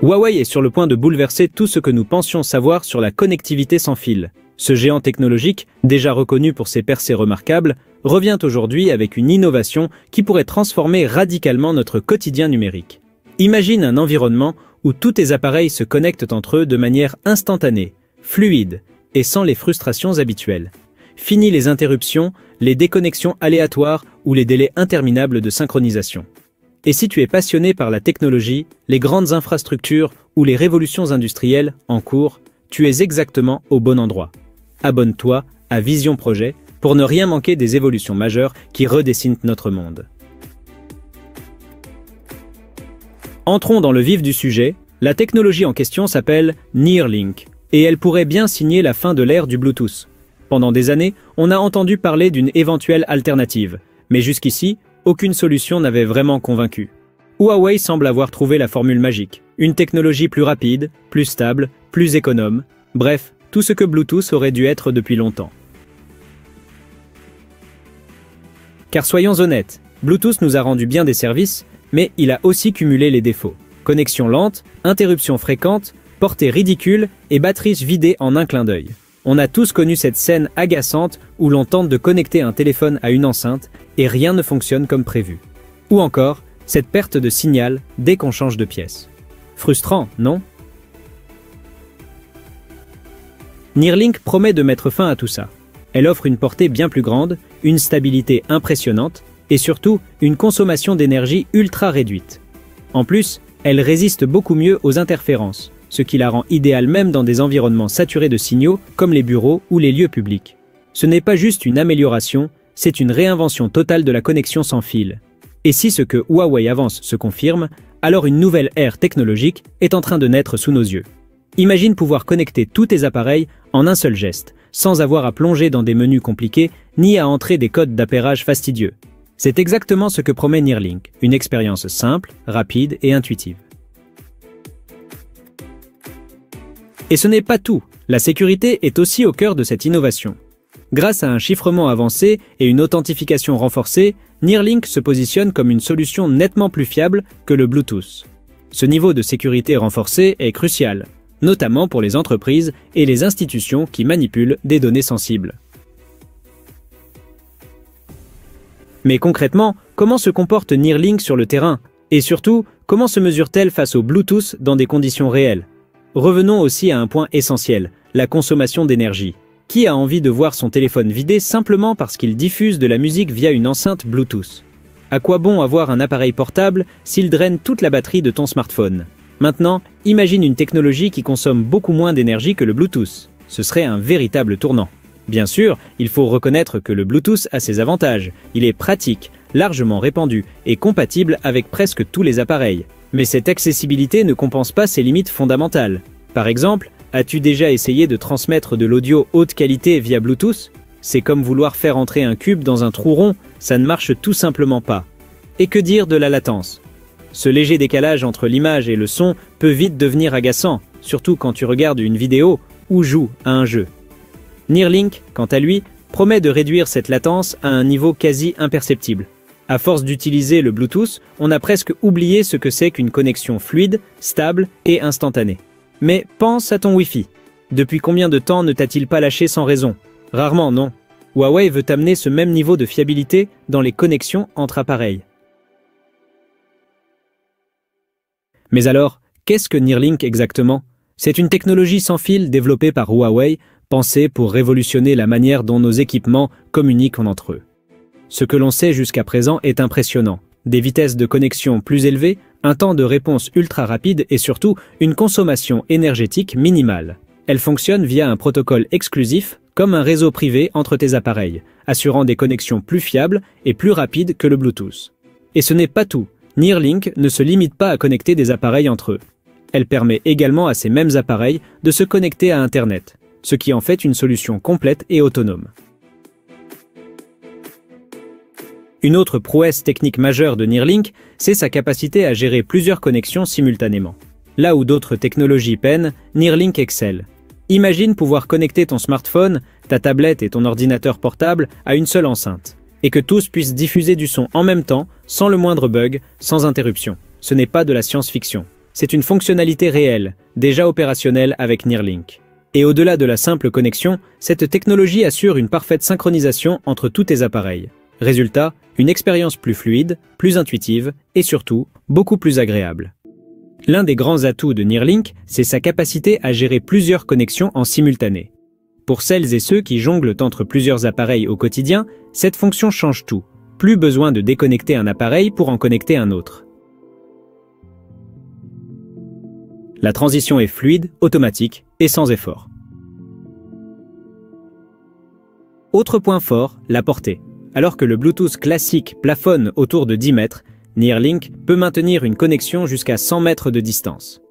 Huawei est sur le point de bouleverser tout ce que nous pensions savoir sur la connectivité sans fil. Ce géant technologique, déjà reconnu pour ses percées remarquables, revient aujourd'hui avec une innovation qui pourrait transformer radicalement notre quotidien numérique. Imagine un environnement où tous tes appareils se connectent entre eux de manière instantanée, fluide et sans les frustrations habituelles. Fini les interruptions, les déconnexions aléatoires ou les délais interminables de synchronisation. Et si tu es passionné par la technologie, les grandes infrastructures ou les révolutions industrielles en cours, tu es exactement au bon endroit. Abonne-toi à Vision Projet pour ne rien manquer des évolutions majeures qui redessinent notre monde. Entrons dans le vif du sujet. La technologie en question s'appelle Neuralink et elle pourrait bien signer la fin de l'ère du Bluetooth. Pendant des années, on a entendu parler d'une éventuelle alternative, mais jusqu'ici, aucune solution n'avait vraiment convaincu. Huawei semble avoir trouvé la formule magique. Une technologie plus rapide, plus stable, plus économe. Bref, tout ce que Bluetooth aurait dû être depuis longtemps. Car soyons honnêtes, Bluetooth nous a rendu bien des services, mais il a aussi cumulé les défauts. Connexion lente, interruptions fréquentes, portée ridicule et batterie vidée en un clin d'œil. On a tous connu cette scène agaçante où l'on tente de connecter un téléphone à une enceinte et rien ne fonctionne comme prévu. Ou encore, cette perte de signal dès qu'on change de pièce. Frustrant, non? Neuralink promet de mettre fin à tout ça. Elle offre une portée bien plus grande, une stabilité impressionnante et surtout une consommation d'énergie ultra réduite. En plus, elle résiste beaucoup mieux aux interférences, ce qui la rend idéale même dans des environnements saturés de signaux comme les bureaux ou les lieux publics. Ce n'est pas juste une amélioration, c'est une réinvention totale de la connexion sans fil. Et si ce que Huawei avance se confirme, alors une nouvelle ère technologique est en train de naître sous nos yeux. Imagine pouvoir connecter tous tes appareils en un seul geste, sans avoir à plonger dans des menus compliqués ni à entrer des codes d'appairage fastidieux. C'est exactement ce que promet Neuralink, une expérience simple, rapide et intuitive. Et ce n'est pas tout, la sécurité est aussi au cœur de cette innovation. Grâce à un chiffrement avancé et une authentification renforcée, Neuralink se positionne comme une solution nettement plus fiable que le Bluetooth. Ce niveau de sécurité renforcé est crucial, notamment pour les entreprises et les institutions qui manipulent des données sensibles. Mais concrètement, comment se comporte Neuralink sur le terrain? Et surtout, comment se mesure-t-elle face au Bluetooth dans des conditions réelles? Revenons aussi à un point essentiel, la consommation d'énergie. Qui a envie de voir son téléphone vidé simplement parce qu'il diffuse de la musique via une enceinte Bluetooth? À quoi bon avoir un appareil portable s'il draine toute la batterie de ton smartphone? Maintenant, imagine une technologie qui consomme beaucoup moins d'énergie que le Bluetooth. Ce serait un véritable tournant. Bien sûr, il faut reconnaître que le Bluetooth a ses avantages. Il est pratique, largement répandu et compatible avec presque tous les appareils. Mais cette accessibilité ne compense pas ses limites fondamentales. Par exemple, as-tu déjà essayé de transmettre de l'audio haute qualité via Bluetooth? C'est comme vouloir faire entrer un cube dans un trou rond, ça ne marche tout simplement pas. Et que dire de la latence? Ce léger décalage entre l'image et le son peut vite devenir agaçant, surtout quand tu regardes une vidéo ou joues à un jeu. Neuralink, quant à lui, promet de réduire cette latence à un niveau quasi imperceptible. À force d'utiliser le Bluetooth, on a presque oublié ce que c'est qu'une connexion fluide, stable et instantanée. Mais pense à ton Wi-Fi. Depuis combien de temps ne t'a-t-il pas lâché sans raison? Rarement, non. Huawei veut amener ce même niveau de fiabilité dans les connexions entre appareils. Mais alors, qu'est-ce que Neuralink exactement? C'est une technologie sans fil développée par Huawei, pensée pour révolutionner la manière dont nos équipements communiquent entre eux. Ce que l'on sait jusqu'à présent est impressionnant. Des vitesses de connexion plus élevées, un temps de réponse ultra rapide et surtout une consommation énergétique minimale. Elle fonctionne via un protocole exclusif, comme un réseau privé entre tes appareils, assurant des connexions plus fiables et plus rapides que le Bluetooth. Et ce n'est pas tout. Neuralink ne se limite pas à connecter des appareils entre eux. Elle permet également à ces mêmes appareils de se connecter à Internet, ce qui en fait une solution complète et autonome. Une autre prouesse technique majeure de Neuralink, c'est sa capacité à gérer plusieurs connexions simultanément. Là où d'autres technologies peinent, Neuralink excelle. Imagine pouvoir connecter ton smartphone, ta tablette et ton ordinateur portable à une seule enceinte, et que tous puissent diffuser du son en même temps, sans le moindre bug, sans interruption. Ce n'est pas de la science-fiction. c'est une fonctionnalité réelle, déjà opérationnelle avec Nearlink. Et au-delà de la simple connexion, cette technologie assure une parfaite synchronisation entre tous tes appareils. Résultat, une expérience plus fluide, plus intuitive et surtout, beaucoup plus agréable. L'un des grands atouts de Nearlink, c'est sa capacité à gérer plusieurs connexions en simultané. Pour celles et ceux qui jonglent entre plusieurs appareils au quotidien, cette fonction change tout. Plus besoin de déconnecter un appareil pour en connecter un autre. La transition est fluide, automatique et sans effort. Autre point fort, la portée. Alors que le Bluetooth classique plafonne autour de 10 mètres, Nearlink peut maintenir une connexion jusqu'à 100 mètres de distance.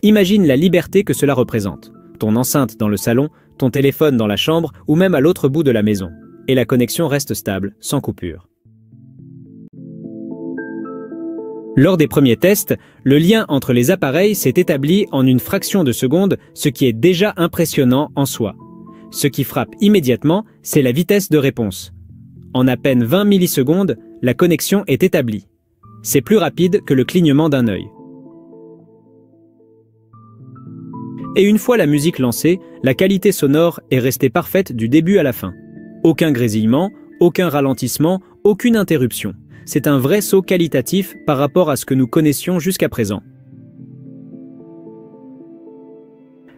Imagine la liberté que cela représente. Ton enceinte dans le salon, ton téléphone dans la chambre ou même à l'autre bout de la maison. Et la connexion reste stable, sans coupure. Lors des premiers tests, le lien entre les appareils s'est établi en une fraction de seconde, ce qui est déjà impressionnant en soi. Ce qui frappe immédiatement, c'est la vitesse de réponse. En à peine 20 millisecondes, la connexion est établie. C'est plus rapide que le clignement d'un œil. Et une fois la musique lancée, la qualité sonore est restée parfaite du début à la fin. Aucun grésillement, aucun ralentissement, aucune interruption. C'est un vrai saut qualitatif par rapport à ce que nous connaissions jusqu'à présent.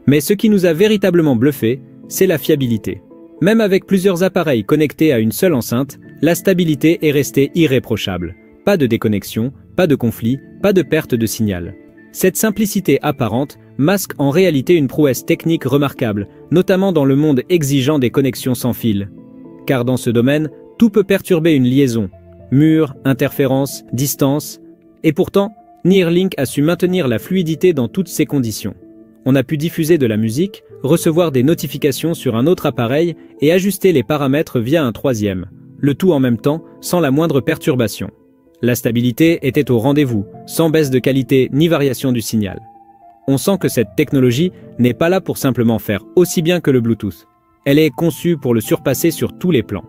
Mais ce qui nous a véritablement bluffé, c'est la fiabilité. Même avec plusieurs appareils connectés à une seule enceinte, la stabilité est restée irréprochable. Pas de déconnexion, pas de conflit, pas de perte de signal. Cette simplicité apparente masque en réalité une prouesse technique remarquable, notamment dans le monde exigeant des connexions sans fil. Car dans ce domaine, tout peut perturber une liaison. Murs, interférences, distance. Et pourtant, Nearlink a su maintenir la fluidité dans toutes ces conditions. On a pu diffuser de la musique, recevoir des notifications sur un autre appareil et ajuster les paramètres via un troisième. Le tout en même temps, sans la moindre perturbation. La stabilité était au rendez-vous, sans baisse de qualité ni variation du signal. On sent que cette technologie n'est pas là pour simplement faire aussi bien que le Bluetooth. Elle est conçue pour le surpasser sur tous les plans.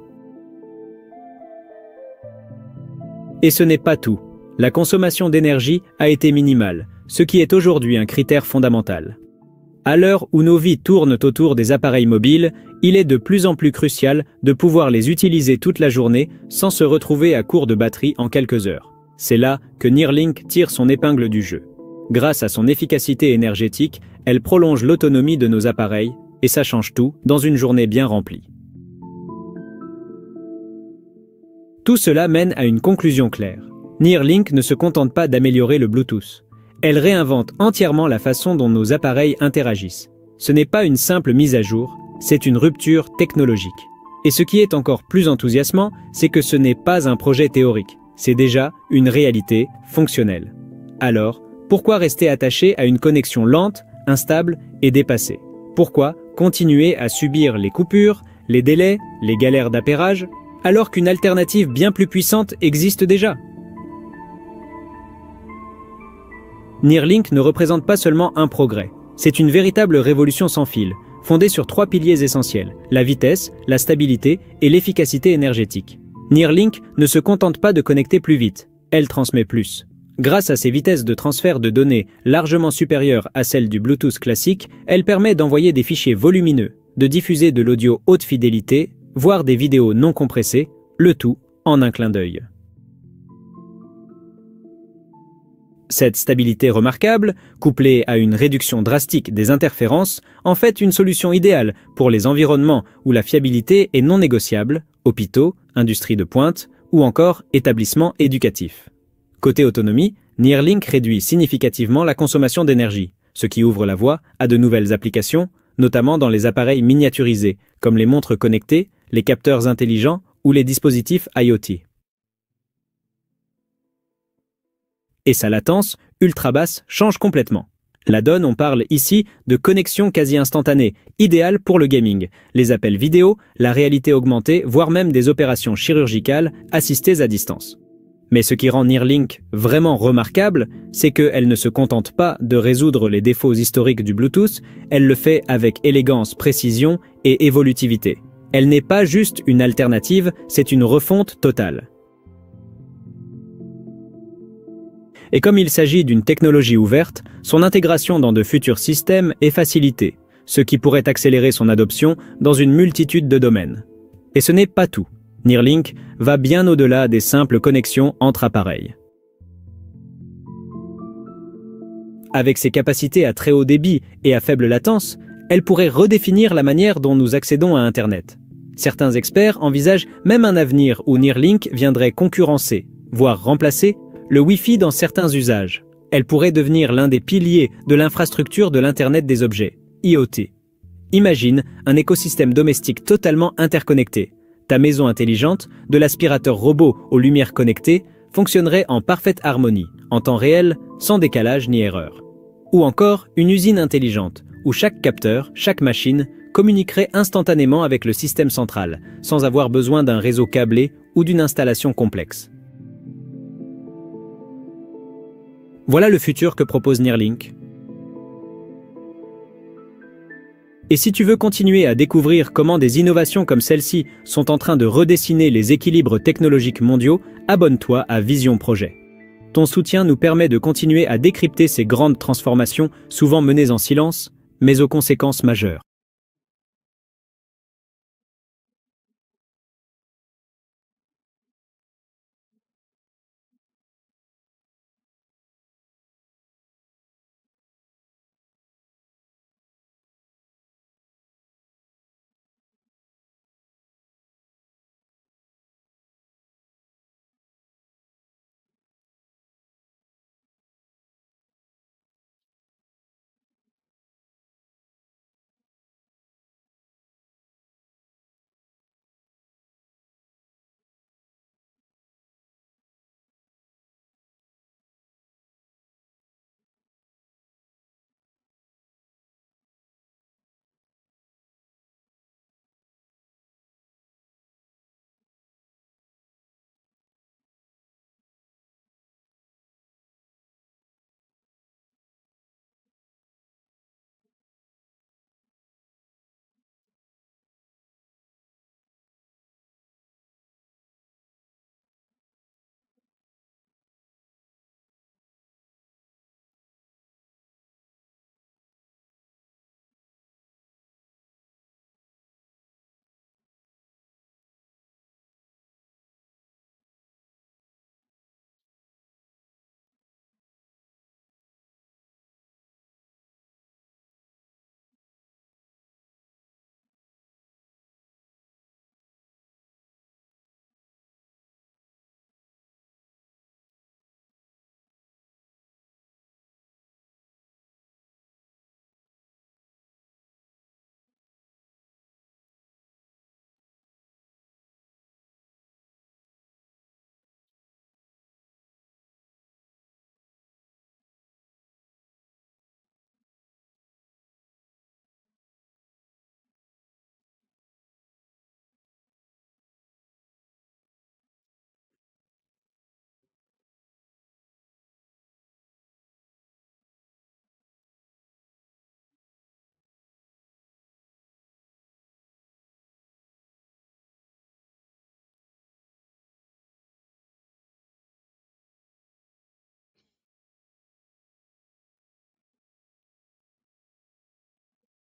Et ce n'est pas tout. La consommation d'énergie a été minimale, ce qui est aujourd'hui un critère fondamental. À l'heure où nos vies tournent autour des appareils mobiles, il est de plus en plus crucial de pouvoir les utiliser toute la journée sans se retrouver à court de batterie en quelques heures. C'est là que Nearlink tire son épingle du jeu. Grâce à son efficacité énergétique, elle prolonge l'autonomie de nos appareils, et ça change tout dans une journée bien remplie. Tout cela mène à une conclusion claire. Nearlink ne se contente pas d'améliorer le Bluetooth. Elle réinvente entièrement la façon dont nos appareils interagissent. Ce n'est pas une simple mise à jour, c'est une rupture technologique. Et ce qui est encore plus enthousiasmant, c'est que ce n'est pas un projet théorique, c'est déjà une réalité fonctionnelle. Alors, pourquoi rester attaché à une connexion lente, instable et dépassée? Pourquoi continuer à subir les coupures, les délais, les galères d'appairage, alors qu'une alternative bien plus puissante existe déjà? Nearlink ne représente pas seulement un progrès, c'est une véritable révolution sans fil, fondée sur 3 piliers essentiels, la vitesse, la stabilité et l'efficacité énergétique. Nearlink ne se contente pas de connecter plus vite, elle transmet plus. Grâce à ses vitesses de transfert de données largement supérieures à celles du Bluetooth classique, elle permet d'envoyer des fichiers volumineux, de diffuser de l'audio haute fidélité, voire des vidéos non compressées, le tout en un clin d'œil. Cette stabilité remarquable, couplée à une réduction drastique des interférences, en fait une solution idéale pour les environnements où la fiabilité est non négociable, hôpitaux, industries de pointe ou encore établissements éducatifs. Côté autonomie, Nearlink réduit significativement la consommation d'énergie, ce qui ouvre la voie à de nouvelles applications, notamment dans les appareils miniaturisés, comme les montres connectées, les capteurs intelligents ou les dispositifs IoT. Et sa latence, ultra basse, change complètement. La donne, on parle ici de connexion quasi instantanée, idéale pour le gaming, les appels vidéo, la réalité augmentée, voire même des opérations chirurgicales assistées à distance. Mais ce qui rend Nearlink vraiment remarquable, c'est qu'elle ne se contente pas de résoudre les défauts historiques du Bluetooth, elle le fait avec élégance, précision et évolutivité. Elle n'est pas juste une alternative, c'est une refonte totale. Et comme il s'agit d'une technologie ouverte, son intégration dans de futurs systèmes est facilitée, ce qui pourrait accélérer son adoption dans une multitude de domaines. Et ce n'est pas tout. Neuralink va bien au-delà des simples connexions entre appareils. Avec ses capacités à très haut débit et à faible latence, elle pourrait redéfinir la manière dont nous accédons à Internet. Certains experts envisagent même un avenir où Neuralink viendrait concurrencer, voire remplacer, le Wi-Fi dans certains usages. Elle pourrait devenir l'un des piliers de l'infrastructure de l'Internet des objets, IoT. Imagine un écosystème domestique totalement interconnecté. Ta maison intelligente, de l'aspirateur robot aux lumières connectées, fonctionnerait en parfaite harmonie, en temps réel, sans décalage ni erreur. Ou encore une usine intelligente, où chaque capteur, chaque machine, communiquerait instantanément avec le système central, sans avoir besoin d'un réseau câblé ou d'une installation complexe. Voilà le futur que propose Neuralink. Et si tu veux continuer à découvrir comment des innovations comme celle-ci sont en train de redessiner les équilibres technologiques mondiaux, abonne-toi à Vision Projet. Ton soutien nous permet de continuer à décrypter ces grandes transformations souvent menées en silence, mais aux conséquences majeures.